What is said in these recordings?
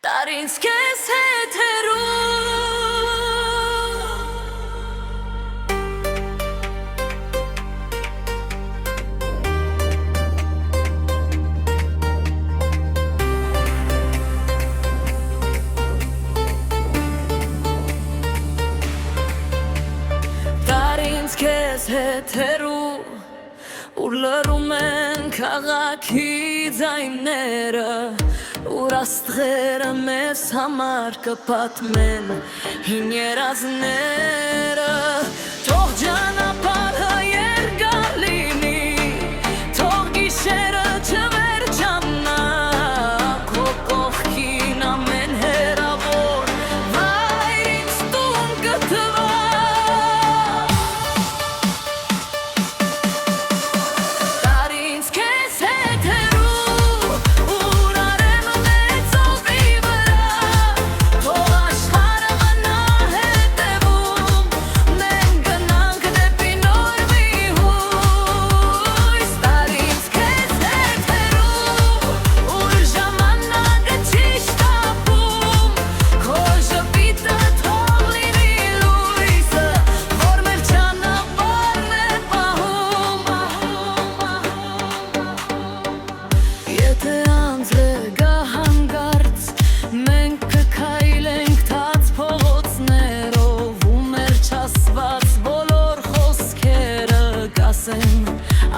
Տարինց քեզ հետ հեռու Տարինց քեզ հետ հեռու Ուր լռում են քաղաքի ձայները Ուր աստղերը մեզ համար կպատմեն հին երազները Թող ճանապարհը երկար լինի Թող գիշերը չվերջանա Քո կողքին ամեն հեռավոր Վայր ինձ տուն գտվա Տարինց քեզ հետ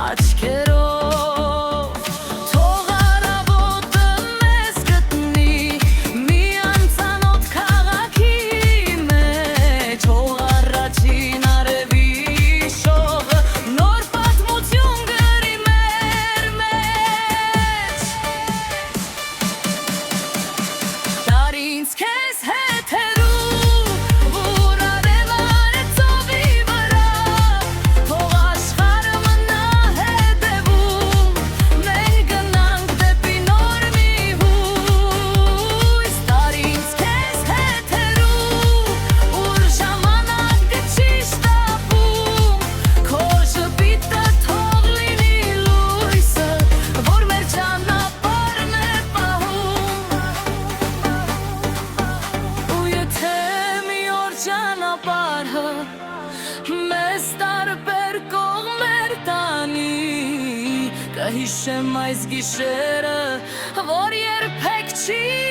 աչքերով Թող առավոտը մեզ գտնի մի անծանոթ քաղաքի մեջ Թող առաջին արևի շողը նոր պատմություն գրի մեր մեջ Տարինց քեզ հետ հեռու Մեզ տարբեր կողմեր տանի Կհիշեմ այս գիշերը, որ երբեք չի